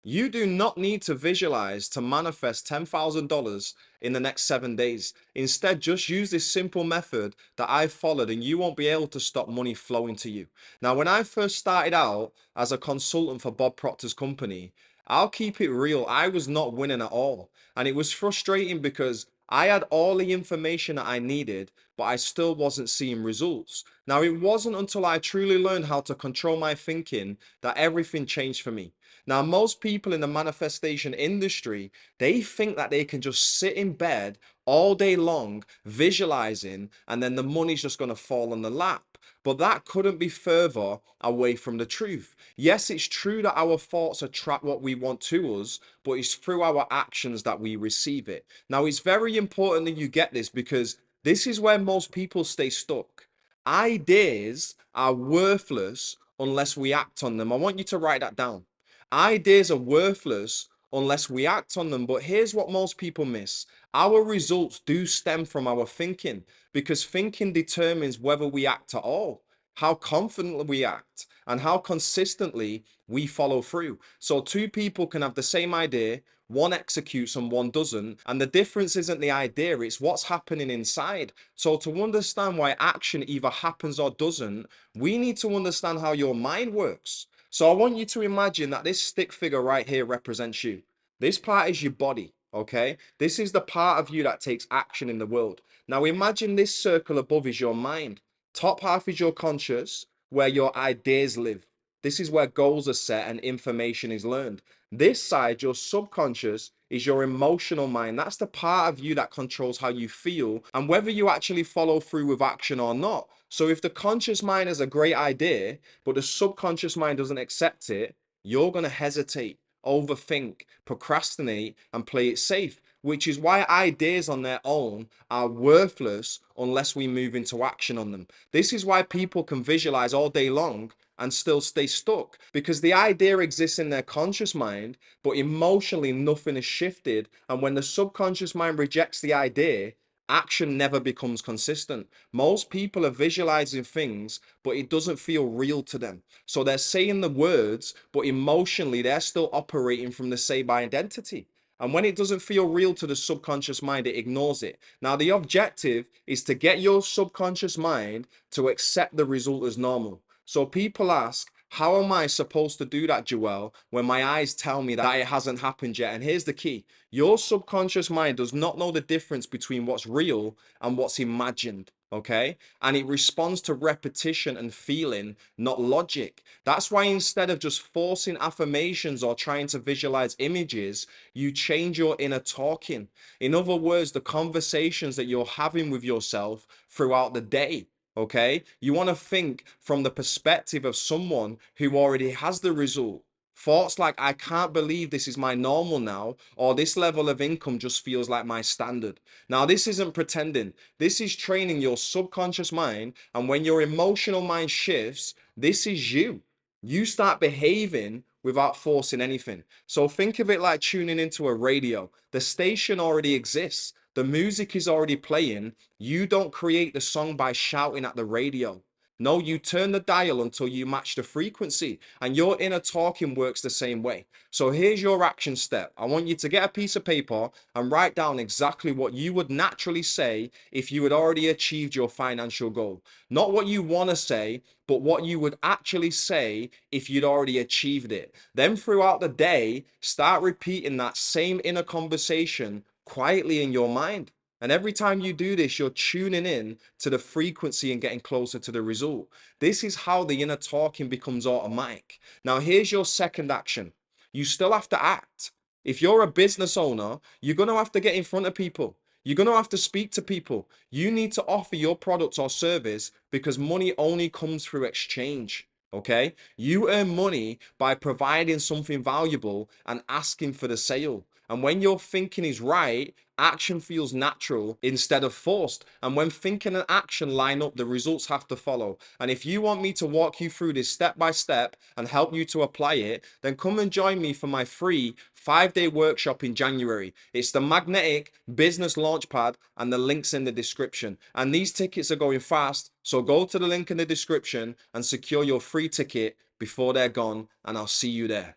You do not need to visualize to manifest $10,000 in the next 7 days. Instead, just use this simple method that I've followed and you won't be able to stop money flowing to you. Now, when I first started out as a consultant for Bob Proctor's company, I'll keep it real, I was not winning at all. And it was frustrating because I had all the information that I needed, but I still wasn't seeing results. Now, it wasn't until I truly learned how to control my thinking that everything changed for me. Now, most people in the manifestation industry, they think that they can just sit in bed all day long, visualizing, and then the money's just going to fall on the lap. But that couldn't be further away from the truth. Yes, it's true that our thoughts attract what we want to us, but it's through our actions that we receive it. Now, it's very important that you get this because this is where most people stay stuck. Ideas are worthless unless we act on them. I want you to write that down. Ideas are worthless unless we act on them. But here's what most people miss. Our results do stem from our thinking because thinking determines whether we act at all, how confidently we act, and how consistently we follow through. So two people can have the same idea, one executes and one doesn't. And the difference isn't the idea, it's what's happening inside. So to understand why action either happens or doesn't, we need to understand how your mind works. So I want you to imagine that this stick figure right here represents you. This part is your body, okay? This is the part of you that takes action in the world. Now imagine this circle above is your mind. Top half is your conscious, where your ideas live. This is where goals are set and information is learned. This side, your subconscious, is your emotional mind. That's the part of you that controls how you feel and whether you actually follow through with action or not. So if the conscious mind has a great idea, but the subconscious mind doesn't accept it, you're going to hesitate, overthink, procrastinate, and play it safe, which is why ideas on their own are worthless unless we move into action on them. This is why people can visualize all day long and still stay stuck because the idea exists in their conscious mind, but emotionally nothing is shifted. And when the subconscious mind rejects the idea, action never becomes consistent. Most people are visualizing things, but it doesn't feel real to them. So they're saying the words, but emotionally they're still operating from the same identity. And when it doesn't feel real to the subconscious mind, it ignores it. Now, the objective is to get your subconscious mind to accept the result as normal. So people ask, how am I supposed to do that, Joel, when my eyes tell me that it hasn't happened yet? And here's the key. Your subconscious mind does not know the difference between what's real and what's imagined. Okay. And it responds to repetition and feeling, not logic. That's why instead of just forcing affirmations or trying to visualize images, you change your inner talking. In other words, the conversations that you're having with yourself throughout the day. Okay, you want to think from the perspective of someone who already has the result. Thoughts like, I can't believe this is my normal now, or this level of income just feels like my standard. Now, this isn't pretending, this is training your subconscious mind. And when your emotional mind shifts, this is you. You start behaving without forcing anything. So think of it like tuning into a radio. The station already exists, the music is already playing. You don't create the song by shouting at the radio. No, you turn the dial until you match the frequency, and your inner talking works the same way. So here's your action step. I want you to get a piece of paper and write down exactly what you would naturally say if you had already achieved your financial goal. Not what you want to say, but what you would actually say if you'd already achieved it. Then throughout the day, start repeating that same inner conversation quietly in your mind. And every time you do this, you're tuning in to the frequency and getting closer to the result. This is how the inner talking becomes automatic. Now, here's your second action. You still have to act. If you're a business owner, you're going to have to get in front of people. You're going to have to speak to people. You need to offer your product or service because money only comes through exchange. Okay? You earn money by providing something valuable and asking for the sale. And when your thinking is right, action feels natural instead of forced. And when thinking and action line up, the results have to follow. And if you want me to walk you through this step by step and help you to apply it, then come and join me for my free 5-day workshop in January. It's the Magnetic Business Launchpad, and the link's in the description. And these tickets are going fast. So go to the link in the description and secure your free ticket before they're gone. And I'll see you there.